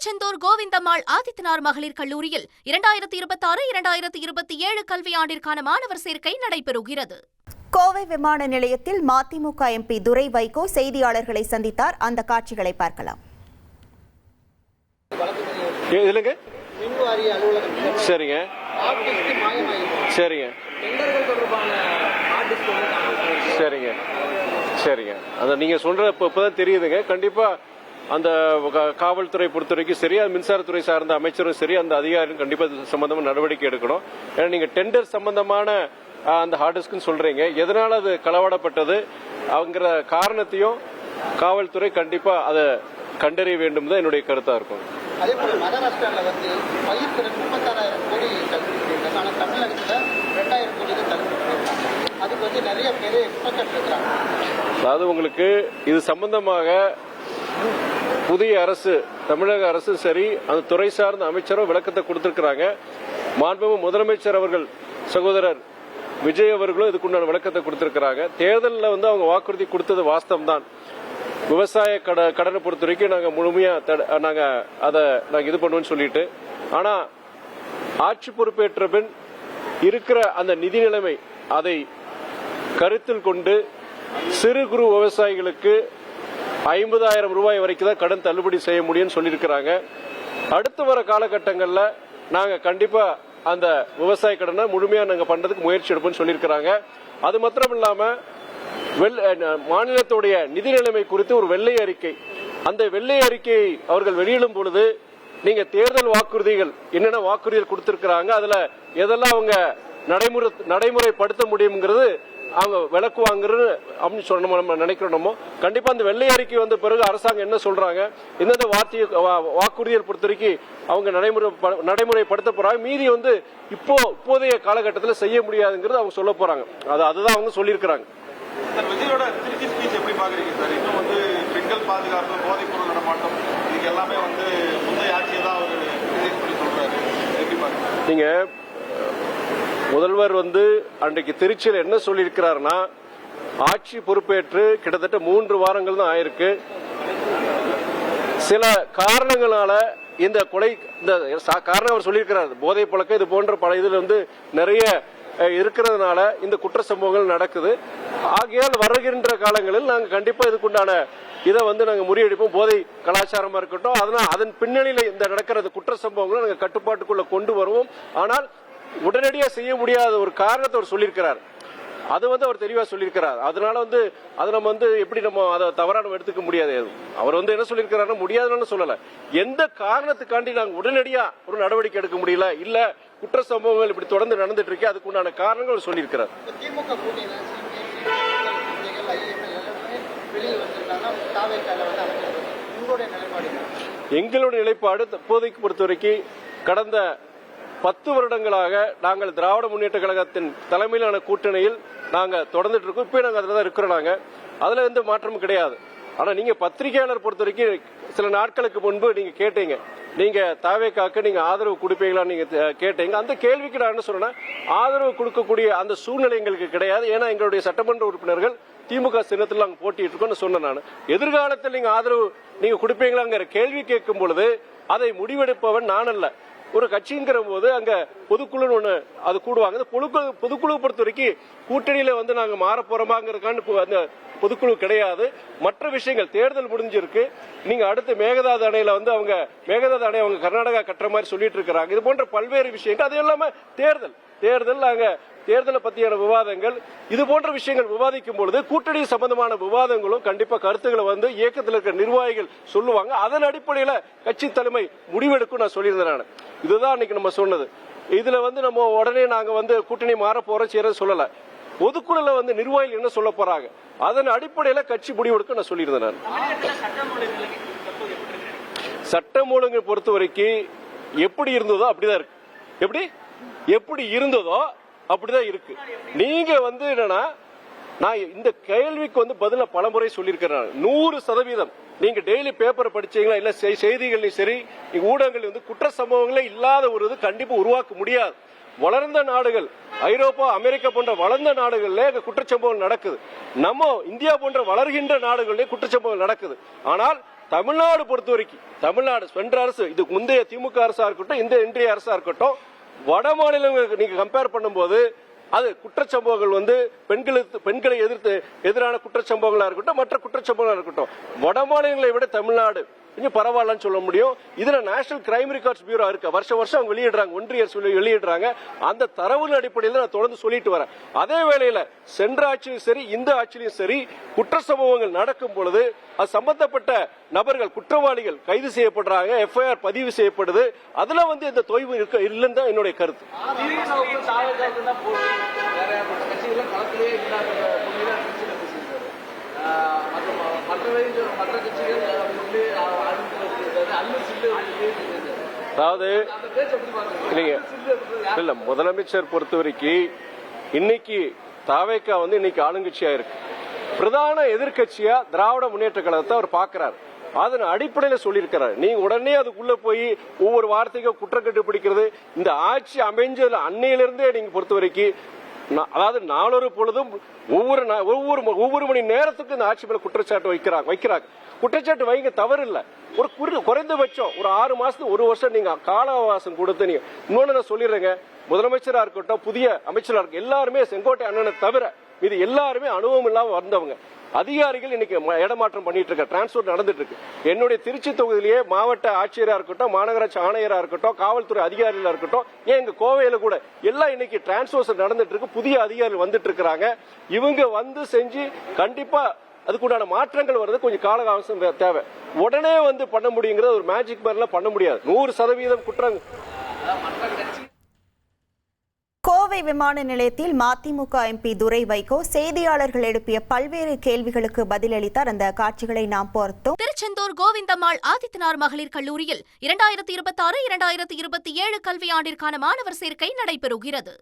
திருச்செந்தூர் கோவிந்தம்மாள் ஆதித்தனார் மகளிர் கல்லூரியில் 2026-2027 கல்வியாண்டிற்கான மாணவர் சேர்க்கை நடைபெறுகிறது. கோவை விமான நிலையத்தில் மதிமுக எம்பி துரை வைகோ செய்தியாளர்களை சந்தித்தார். அந்த காட்சிகளை பார்க்கலாம். சரிங்க சரிங்க சரிங்க சரிங்க அதை நீங்க சொல்ற இப்பதான் தெரியுதுங்க. கண்டிப்பா அந்த காவல்துறை பொறுத்த வரைக்கும் சரி, மின்சாரத்துறை சார்ந்த அமைச்சரும் சரி, அந்த அதிகாரியும் கண்டிப்பா சம்பந்தமா நடவடிக்கை எடுக்கணும். ஏன்னா நீங்க டெண்டர் சம்பந்தமான அந்த ஹார்ட் டிஸ்க்னு சொல்றீங்க, எதனால அது களவாடப்பட்டது அவங்கிற காரணத்தையும் காவல்துறை கண்டிப்பா அதை கண்டறிய வேண்டும் தான் என்னுடைய கருத்தா இருக்கும். அதே போல மகாராஷ்டிராவில் வந்து பயிர்த்திறன் 36,000 கோடி கல்விருக்காங்க. ஆனால் தமிழகத்தில் 2,000 கோடி தான் கல்விருக்காங்க. அதுக்கு வந்து நிறைய பேர் எக்ஸ்பெக்ட் இருக்கிறாங்க. அதாவது உங்களுக்கு இது சம்பந்தமாக புதிய அரசு, தமிழக அரசு சரி, அந்த துறை சார்ந்த அமைச்சரும் விளக்கத்தை கொடுத்திருக்கிறாங்க. மாண்புமிகு முதலமைச்சர் அவர்கள் சகோதரர் விஜய் அவர்களும் இதுக்குண்டான விளக்கத்தை கொடுத்திருக்கிறாங்க. தேர்தலில் வந்து அவங்க வாக்குறுதி கொடுத்தது வாஸ்தவம் தான். விவசாய கடனை பொறுத்த வரைக்கும் நாங்கள் முழுமையா அதை இது பண்ணுவோம்னு சொல்லிட்டு, ஆனா ஆட்சி பொறுப்பேற்ற பின் இருக்கிற அந்த நிதி நிலைமை அதை கருத்தில் கொண்டு சிறு குறு விவசாயிகளுக்கு 50,000 ரூபாய் வரைக்கும் தான் கடன் தள்ளுபடி செய்ய முடியும்னு சொல்லியிருக்கிறாங்க. அடுத்து வர காலகட்டங்களில் நாங்கள் கண்டிப்பா அந்த விவசாய கடனை முழுமையா நாங்கள் பண்றதுக்கு முயற்சி எடுப்போம்னு சொல்லியிருக்கிறாங்க. அது மாத்திரம் இல்லாம மாநிலத்துடைய நிதி நிலைமை குறித்து ஒரு வெள்ளை அறிக்கை, அந்த வெள்ளை அறிக்கையை அவர்கள் வெளியிடும் பொழுது நீங்க தேர்தல் வாக்குறுதிகள் என்னென்ன வாக்குறுதிகள் கொடுத்திருக்கிறாங்க, அதுல எதெல்லாம் அவங்க நடைமுறைப்படுத்த முடியுங்கிறது அவங்க விளக்குவாங்கிறது அப்படின்னு சொல்லணும். நம்ம நினைக்கிறோமோ கண்டிப்பா அந்த வெள்ளை அறிக்கை வந்த பிறகு அரசாங்கம் என்ன சொல்றாங்க, எந்தெந்த வாக்குறுதிகள் பொறுத்த வரைக்கும் அவங்க நடைமுறைப்படுத்த போறாங்க, மீதி வந்து இப்போதைய காலகட்டத்தில் செய்ய முடியாதுங்கிறது அவங்க சொல்ல போறாங்க. அதுதான் அவங்க சொல்லியிருக்கிறாங்க. விஜயோட திருச்சி ஸ்பீச் எப்படி பாக்குறீங்க சார்? இன்னும் வந்து பெண்கள் பாதுகாப்பு, போதைப் பொருள் நடமாட்டம், இதுக்கு எல்லாமே வந்து முந்தைய ஆட்சியை தான் அவர் சொல்றாரு. எப்படி பாக்குறீங்க நீங்க? முதல்வர் வந்து அன்றைக்கு திருச்சியில் என்ன சொல்லியிருக்கிறாருன்னா, ஆட்சி பொறுப்பேற்று கிட்டத்தட்ட 3 வாரங்கள் தான் ஆயிருக்கு. சில காரணங்களால இந்த கொலை, இந்த காரணம் அவர் சொல்லியிருக்கிறார், போதை பழக்கம் இது போன்ற பல இதுல வந்து நிறைய இருக்கிறதுனால இந்த குற்ற சம்பவங்கள் நடக்குது. ஆகையால் வருகின்ற காலங்களில் நாங்கள் கண்டிப்பா இதுக்குண்டான இதை வந்து நாங்கள் முறியடிப்போம். போதை கலாச்சாரமா இருக்கட்டும், அதன் பின்னணியில இந்த நடக்கிறது குற்ற சம்பவங்களை நாங்கள் கட்டுப்பாட்டுக்குள்ள கொண்டு வருவோம். ஆனால் உடனடியா செய்ய முடியாத ஒரு காரணத்தை அவர் சொல்லியிருக்கிறார். அது வந்து அவர் தெளிவா சொல்லியிருக்கிறார். அதனால வந்து அதை நம்ம வந்து எப்படி நம்ம அதை தவறா நம்ம எடுத்துக்க முடியாது. அவர் வந்து என்ன சொல்லியிருக்கிறாரு, முடியாதுன்னு சொல்லல, எந்த காரணத்துக்காண்டி நாங்கள் உடனடியா ஒரு நடவடிக்கை எடுக்க முடியல, இல்ல குற்ற சம்பவங்கள் இப்படி தொடர்ந்து நடந்துட்டு இருக்கு, அதுக்கு உண்டான காரணங்கள் சொல்லியிருக்கிறார். எங்களுடைய நிலைப்பாடு தற்போதைக்கு பொறுத்த வரைக்கும் கடந்த 10 வருடங்களாக நாங்கள் திராவிட முன்னேற்ற கழகத்தின் தலைமையிலான கூட்டணியில் நாங்கள் தொடர்ந்துட்டு இருக்கோம். இப்போ நாங்கள் அதில் தான் இருக்கிறோம். அதுல எந்த மாற்றமும் கிடையாது. ஆனா நீங்க பத்திரிகையாளர் பொறுத்த வரைக்கும் சில நாட்களுக்கு முன்பு நீங்க கேட்டீங்க, நீங்க தாவேக்காக்கு நீங்க ஆதரவு கொடுப்பீங்களான்னு நீங்க கேட்டீங்க. அந்த கேள்விக்கு நான் என்ன சொல்றேன்னா, ஆதரவு கொடுக்கக்கூடிய அந்த சூழ்நிலை எங்களுக்கு கிடையாது. ஏன்னா எங்களுடைய சட்டமன்ற உறுப்பினர்கள் திமுக சின்னத்தில் நாங்கள் போட்டிட்டு இருக்கோம்னு சொன்னேன். நான் எதிர்காலத்தில் நீங்க ஆதரவு நீங்க கொடுப்பீங்களாங்கிற கேள்வி கேட்கும் பொழுது அதை முடிவெடுப்பவன் நான் அல்ல. ஒரு கட்சிங்கிற போது அங்க பொதுக்குழு ஒண்ணு அது கூடுவாங்க. பொதுக்குழு பொறுத்த வரைக்கும் கூட்டணியில வந்து நாங்க மாற போறோமாங்கிறதுக்கான அந்த பொதுக்குழு கிடையாது. மற்ற விஷயங்கள் தேர்தல் முடிஞ்சிருக்கு. நீங்க அடுத்து மேகதாது அணையில வந்து அவங்க மேகதாது அணை அவங்க கர்நாடகா கட்டுற மாதிரி சொல்லிட்டு இருக்காங்க. இது போன்ற பல்வேறு விஷயங்கள், அது இல்லாம தேர்தல் நாங்க தேர்தலை பத்தியான விவாதங்கள், இது போன்ற விஷயங்கள் விவாதிக்கும் பொழுது கூட்டணி சம்பந்தமான விவாதங்களும் கண்டிப்பா கருத்துக்களை வந்து இயக்கத்தில் இருக்கிற நிர்வாகிகள் சொல்லுவாங்க. அதன் அடிப்படையில கட்சி தலைமை முடிவெடுக்கும் நான் சொல்லியிருந்தேன். இதுதான் இன்னைக்கு நம்ம சொன்னது. இதுல வந்து நம்ம உடனே நாங்க வந்து கூட்டணி மாற போறோம் செய்யறது சொல்லல. பொதுக்குழுல வந்து நிர்வாகிகள் என்ன சொல்ல போறாங்க, அதன் அடிப்படையில கட்சி முடிவெடுக்க நான் சொல்லியிருந்தேன். சட்டம் ஒழுங்கை பொறுத்த வரைக்கும் எப்படி இருந்ததோ அப்படிதான் இருக்கு. எப்படி இருந்ததோ அப்படிதான் இருக்கு. நீங்க வந்து என்னன்னா, நான் இந்த கேள்விக்கு வந்து பதில பலமுறை சொல்லியிருக்கிறேன். 100% நீங்க டெய்லி பேப்பரை படிச்சீங்களா, இல்ல செய்திகள் சரி, ஊடகங்கள் வந்து குற்ற சம்பவங்களே இல்லாத ஒரு இது கண்டிப்பா உருவாக்க முடியாது. வளர்ந்த நாடுகள், ஐரோப்பா, அமெரிக்கா போன்ற வளர்ந்த நாடுகள்ல குற்றச்சம்பவங்கள் நடக்குது. நம்ம இந்தியா போன்ற வளர்கின்ற நாடுகளிலே குற்றச்சம்பவங்கள் நடக்குது. ஆனால் தமிழ்நாடு பொறுத்த வரைக்கும் தமிழ்நாடு சென்ற அரசு, இதுக்கு முந்தைய திமுக அரசா இருக்கட்டும், இந்த இன்றைய அரசா இருக்கட்டும், வட மாநிலங்களுக்கு நீங்க கம்பேர் பண்ணும்போது அது குற்றச்சம்பவங்கள் வந்து பெண்களை எதிரான குற்றச்சம்பவங்களா இருக்கட்டும், மற்ற குற்றச்சம்பவங்களா இருக்கட்டும், வட மாநிலங்களை விட தமிழ்நாடு கொஞ்சம் பரவாயில்லன்னு சொல்ல முடியும். இதுல நேஷனல் கிரைம் ரெக்கார்ட்ஸ் பியூரோ இருக்கு, வருஷம் அவங்க வெளியிடுறாங்க, ஒன்றிய அரசு வெளியிடுறாங்க. அந்த தரவு அடிப்படையில் நான் தொடர்ந்து சொல்லிட்டு வரேன். அதே வேளையில சென்ற ஆட்சியும் சரி, இந்த ஆட்சியிலும் சரி, குற்ற சம்பவங்கள் நடக்கும் பொழுது அது சம்பந்தப்பட்ட நபர்கள், குற்றவாளிகள் கைது செய்யப்படுறாங்க, எஃப்ஐஆர் பதிவு செய்யப்படுது. அதுல வந்து இந்த தொய்வு இல்லைன்னு தான் என்னுடைய கருத்து. அதாவது இல்ல, முதலமைச்சர் பொறுத்த வரைக்கும் இன்னைக்கு தாவேகா வந்து இன்னைக்கு ஆளுங்கட்சியா இருக்கு. பிரதான எதிர்கட்சியா திராவிட முன்னேற்ற கழகத்தை அவர் பாக்குறாரு. அதன் அடிப்படையில் சொல்லியிருக்கிறார். நீங்க உடனே அதுக்குள்ள போய் ஒவ்வொரு வார்த்தைக்கும் குற்றம் கண்டுபிடிக்கிறது, இந்த ஆட்சி அமைஞ்சதுல அன்னையிலிருந்தே நீங்க பொறுத்த வரைக்கும், அதாவது நாளொரு பொழுதும் ஒவ்வொரு மணி நேரத்துக்கு இந்த ஆட்சி மேல குற்றச்சாட்டு வைக்கிறாங்க. குற்றச்சாட்டு வைங்க, தவறு இல்ல. ஒரு குறைந்தபட்சம் ஒரு 6 மாசத்துக்கு 1 வருஷம் நீங்க கால அவகாசம் கொடுத்து நீங்க இன்னொன்னு நான் சொல்லிடுறேங்க, முதலமைச்சரா இருக்கட்டும், புதிய அமைச்சரா இருக்க எல்லாருமே செங்கோட்டை அண்ணனை தவிர இது எல்லாருமே அனுபவம் இல்லாம வந்தவங்க. அதிகாரிகள் இன்னைக்கு இடமாற்றம் பண்ணிட்டு இருக்க, டிரான்ஸ்பர் நடந்துட்டு இருக்கு. என்னுடைய திருச்சி தொகுதியிலேயே மாவட்ட ஆட்சியரா இருக்கட்டும், மாநகராட்சி ஆணையரா இருக்கட்டும், காவல்துறை அதிகாரிகளா இருக்கட்டும், ஏன் எங்க கோவையில கூட எல்லாம் இன்னைக்கு டிரான்ஸ்பர் நடந்துட்டு இருக்கு. புதிய அதிகாரிகள் வந்துட்டு இருக்காங்க. இவங்க வந்து செஞ்சு கண்டிப்பா அதுக்குண்டான மாற்றங்கள் வருது. கொஞ்சம் கால அவகாசம் தேவை. உடனே வந்து பண்ண முடியுங்கிறது ஒரு மேஜிக் மாதிரிலாம் பண்ண முடியாது. 100% குற்றங்கள். கோவை விமான நிலையத்தில் மதிமுக எம்பி துரை வைகோ செய்தியாளர்கள் எழுப்பிய பல்வேறு கேள்விகளுக்கு பதிலளித்தார். அந்த காட்சிகளை நாம் பார்த்தோம். திருச்செந்தூர் கோவிந்தம்மாள் ஆதித்தனார் மகளிர் கல்லூரியில் 2026-2027 கல்வியாண்டிற்கான மாணவர் சேர்க்கை நடைபெறுகிறது.